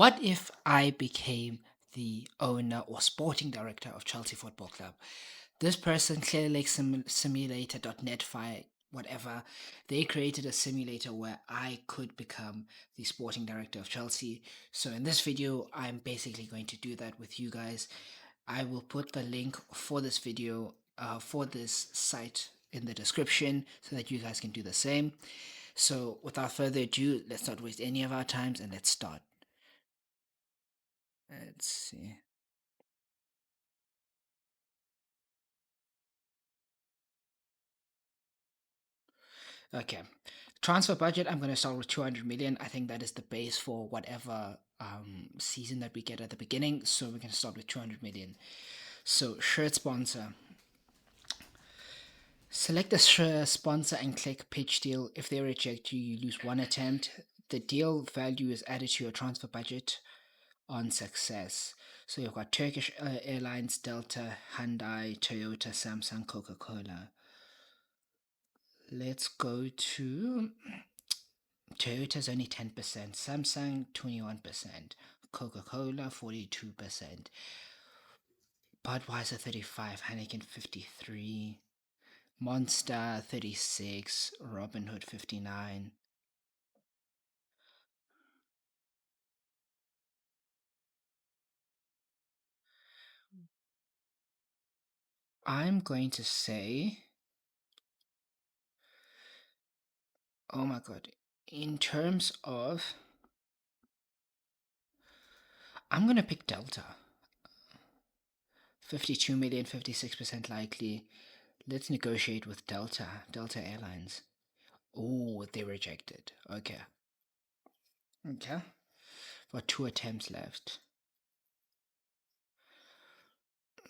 What if I became the owner or sporting director of Chelsea Football Club? This person, Clearlake Simulator.net, whatever, they created a simulator where I could become the sporting director of Chelsea. So in this video, I'm basically going to do that with you guys. I will put the link for this video, for this site in the description so that you guys can do the same. So without further ado, let's not waste any of our times and let's start. Let's see. Okay. Transfer budget, I'm going to start with 200 million. I think that is the base for whatever season that we get at the beginning. So we're going to start with 200 million. So, shirt sponsor. Select the sponsor and click pitch deal. If they reject you, you lose one attempt. The deal value is added to your transfer budget on success. So you've got Turkish Airlines, Delta, Hyundai, Toyota, Samsung, Coca Cola. Let's go to Toyota's only 10%, Samsung 21%, Coca-Cola 42%, Budweiser 35, Heineken 53, Monster 36, Robinhood 59. I'm going to say, oh my god, in terms of, I'm going to pick Delta. 52 million, 56% likely. Let's negotiate with Delta Airlines. Oh, they rejected. Okay. Okay. Got two attempts left.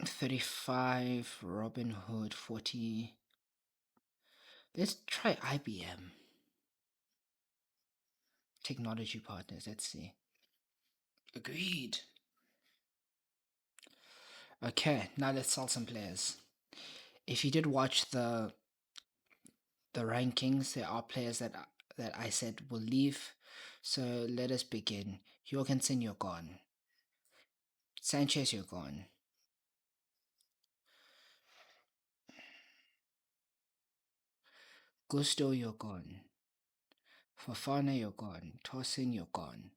35, Robin Hood 40. Let's try IBM. Technology partners, let's see. Agreed. Okay, now let's sell some players. If you did watch the rankings, there are players that I said will leave. So let us begin. Jorgensen, you're gone. Sanchez, you're gone. Gusto, you're gone. Fafana, you're gone. Tosin, you're gone.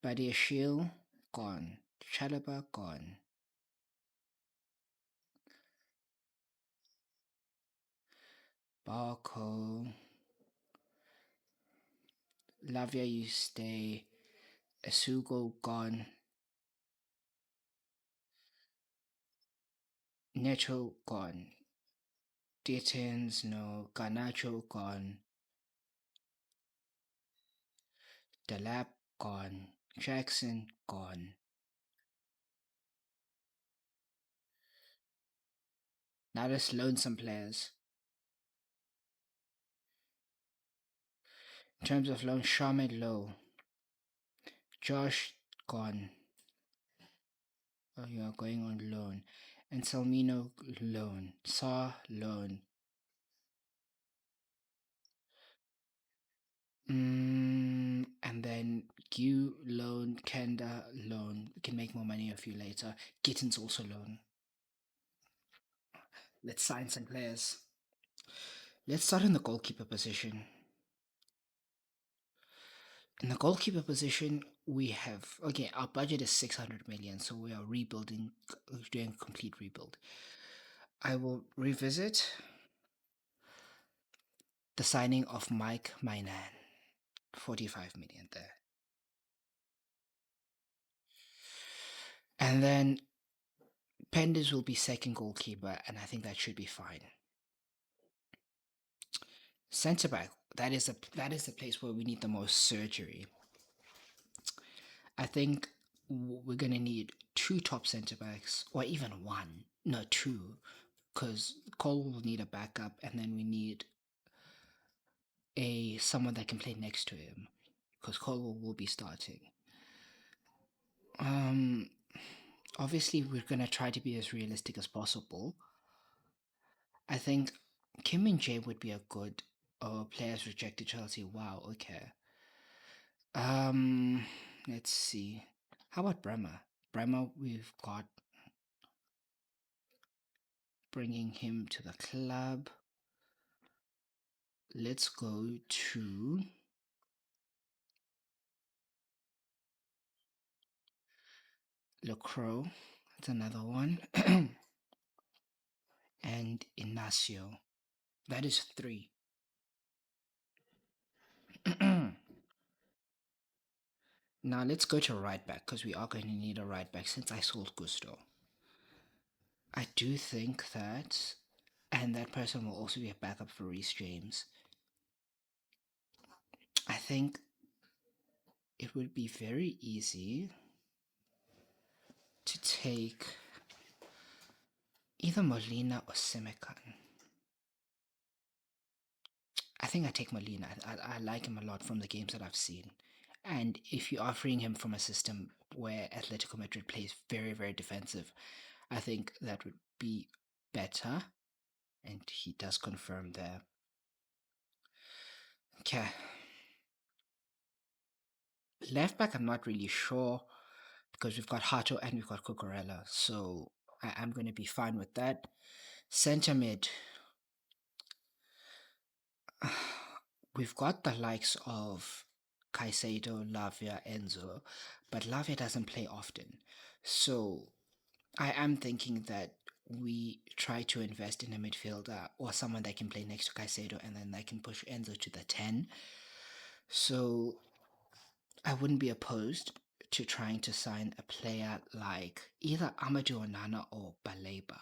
Badiashil, gone. Chalaba, gone. Barco, Lavia, you stay. Asugo, gone. Neto, gone. Dietens, no. Garnacho, gone. Delap, gone. Jackson, gone. Now let's loan some players. In terms of loan, Shamed, low. Josh, gone. Oh, you are going on loan. And Salmino, loan. Sa, loan. And then Gu, loan. Kenda, loan. We can make more money off you later. Gittins, also loan. Let's sign some players. Let's start in the goalkeeper position. In the goalkeeper position, we have, okay, our budget is 600 million, so we are rebuilding, doing a complete rebuild. I will revisit the signing of Mike Mainan, 45 million there. And then Penders will be second goalkeeper, and I think that should be fine. Centre back, that is the place where we need the most surgery. I think we're gonna need two top centre backs, or even one, no, two, because Cole will need a backup, and then we need someone that can play next to him, because Cole will be starting. Um, Obviously we're gonna try to be as realistic as possible. I think Kim and Jay would be a good players rejected Chelsea. Wow, okay. Um, let's see. How about Bremer? Bremer, we've got bringing him to the club. Let's go to Lacroix. That's another one. And Inacio. That is three. Now let's go to right back because we are going to need a right back since I sold Gusto. I do think that, and that person will also be a backup for Reece James. I think it would be very easy to take either Molina or Simican. I think I take Molina. I like him a lot from the games that I've seen. And if you're offering him from a system where Atletico Madrid plays very, very defensive, I think that would be better. And he does confirm there. Okay. Left back, I'm not really sure because we've got Hato and we've got Cucurella. So I'm going to be fine with that. Centre mid. We've got the likes of Caicedo, Lavia, Enzo, but Lavia doesn't play often. So I am thinking that we try to invest in a midfielder or someone that can play next to Caicedo and then they can push Enzo to the 10. So I wouldn't be opposed to trying to sign a player like either Amadou Onana or Baleba.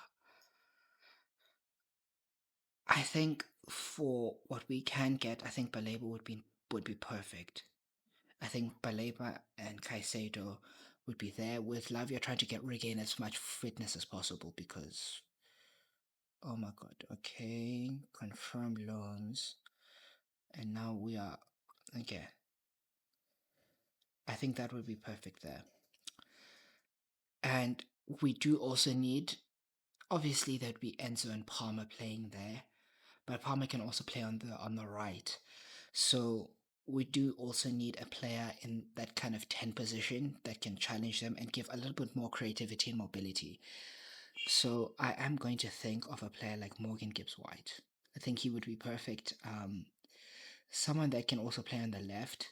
I think for what we can get, I think Baleba would be perfect. I think Baleba and Caicedo would be there with Lavia trying to get regain as much fitness as possible because oh my god, okay, confirm loans. And now we are okay. I think that would be perfect there. And we do also need obviously there'd be Enzo and Palmer playing there, but Palmer can also play on the right. So we do also need a player in that kind of 10 position that can challenge them and give a little bit more creativity and mobility. So I am going to think of a player like Morgan Gibbs White. I think he would be perfect. Someone that can also play on the left.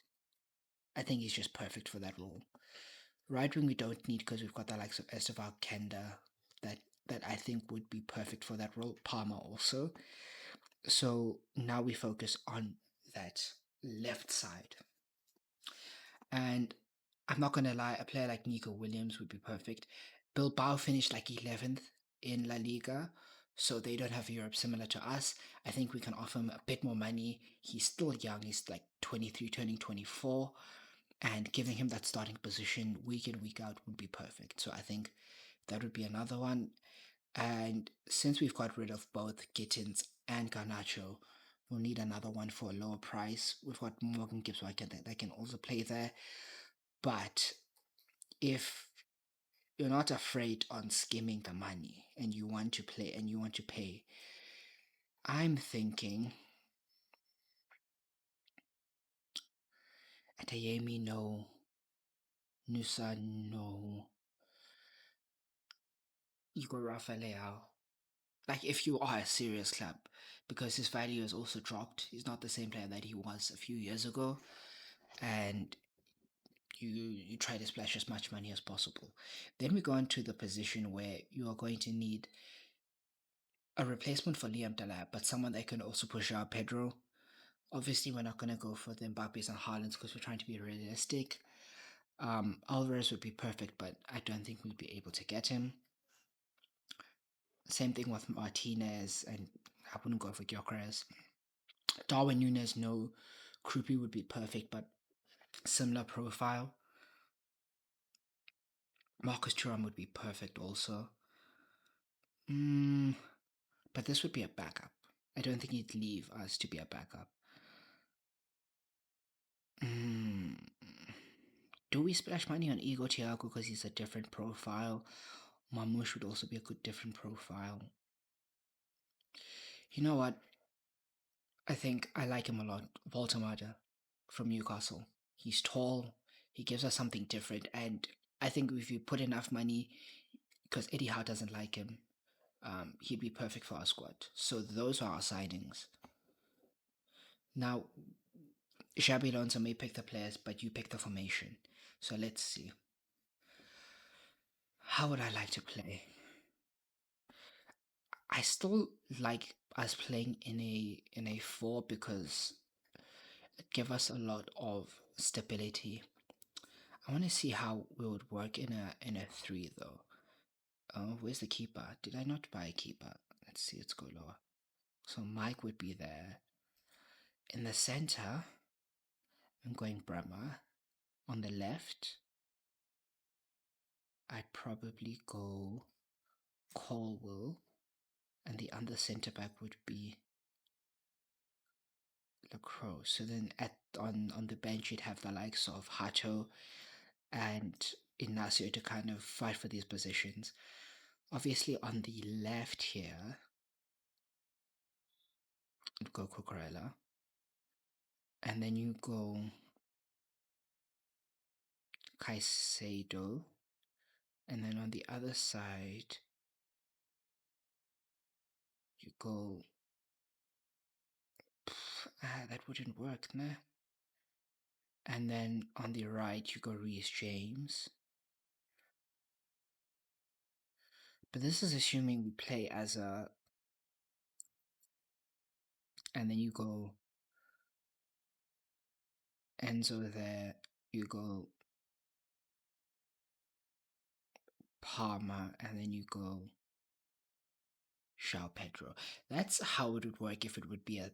I think he's just perfect for that role. Right wing we don't need because we've got the likes of Esteval Kenda that that I think would be perfect for that role. Palmer also. So now we focus on that left side. And I'm not gonna lie, a player like Nico Williams would be perfect. Bilbao finished like 11th in La Liga, so they don't have Europe similar to us. I think we can offer him a bit more money. He's still young, he's like 23, turning 24, and giving him that starting position week in, week out would be perfect. So I think that would be another one. And since we've got rid of both Gittins and Garnacho, we'll need another one for a lower price. We've got Morgan Gibbs that can also play there. But if you're not afraid on skimming the money and you want to play and you want to pay, I'm thinking Atayemi no, Nusa no, Igor Rafael. Like if you are a serious club, because his value has also dropped. He's not the same player that he was a few years ago, and you try to splash as much money as possible. Then we go into the position where you are going to need a replacement for Liam Delap, but someone that can also push out Pedro. Obviously, we're not going to go for the Mbappe's and Haalands because we're trying to be realistic. Alvarez would be perfect, but I don't think we'd be able to get him. Same thing with Martinez, and I wouldn't go for Gyökeres. Darwin Nunes, no. Krupi would be perfect, but similar profile. Marcus Thuram would be perfect also. But this would be a backup. I don't think he'd leave us to be a backup. Mm. Do we splash money on Igor Thiago because he's a different profile? Mamouche would also be a good different profile. You know what? I think I like him a lot. Voltemada from Newcastle. He's tall. He gives us something different, and I think if you put enough money, because Eddie Howe doesn't like him, he'd be perfect for our squad. So those are our signings. Now, Xabi Alonso may pick the players, but you pick the formation. So let's see. How would I like to play? I still like us playing in a four because it gives us a lot of stability. I want to see how we would work in a three though. Where's the keeper? Did I not buy a keeper? Let's see. Let's go lower. So Mike would be there in the center. I'm going Brahma. On the left, I'd probably go Colwell, and the other centre back would be Lacroix. So then on the bench you'd have the likes of Hato and Ignacio to kind of fight for these positions. Obviously on the left here, you'd go Cucurella, and then you go Caicedo, and then on the other side you go. That wouldn't work, nah. And then on the right you go Reece James. But this is assuming we play as a, and then you go Enzo there, you go Palmer, and then you go Shao Pedro. That's how it would work if it would be a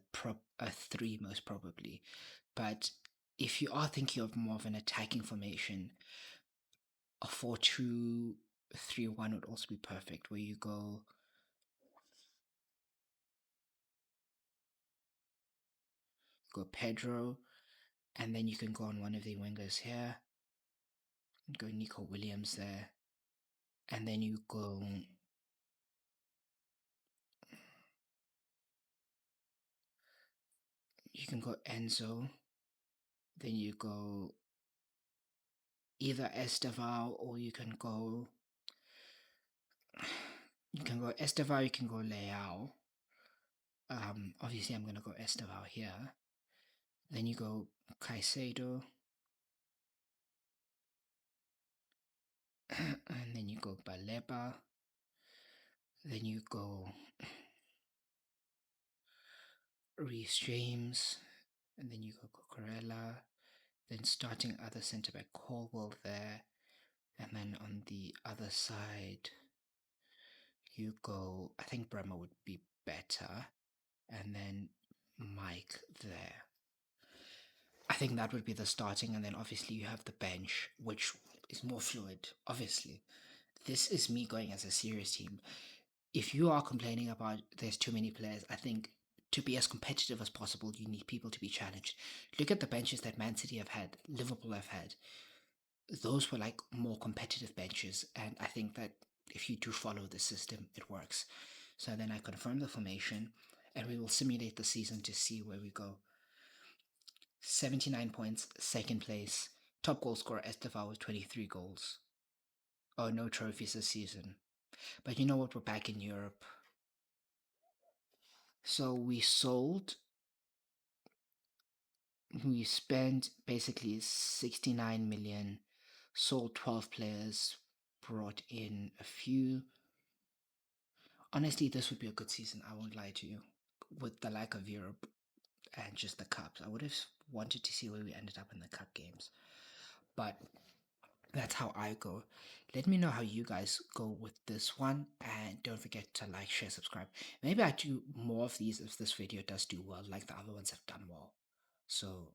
three most probably. But if you are thinking of more of an attacking formation, a 4-2-3-1 would also be perfect, where you go Pedro, and then you can go on one of the wingers here. Go Nico Williams there, and then you go. You can go Enzo, then you go either Esteval or you can go Esteval, you can go Leao. Obviously I'm gonna go Esteval here. Then you go Caicedo, and then you go Baleba. Then you go Reece James, and then you go Cucurella. Then starting other centre back Colwell there, and then on the other side you go. I think Bremer would be better, and then Mike there. I think that would be the starting, and then obviously you have the bench, which is more fluid. Obviously, this is me going as a serious team. If you are complaining about there's too many players, I think to be as competitive as possible, you need people to be challenged. Look at the benches that Man City have had, Liverpool have had. Those were like more competitive benches, and I think that if you do follow the system, it works. So then I confirm the formation, and we will simulate the season to see where we go. 79 points, second place. Top goal scorer Estevao with 23 goals. Oh, no trophies this season. But you know what? We're back in Europe. So we spent basically 69 million, sold 12 players, brought in a few. Honestly, this would be a good season, I won't lie to you. With the lack of Europe and just the cups, I would have wanted to see where we ended up in the cup games. But that's how I go. Let me know how you guys go with this one, and don't forget to like, share, subscribe. Maybe I do more of these if this video does do well, like the other ones have done well. So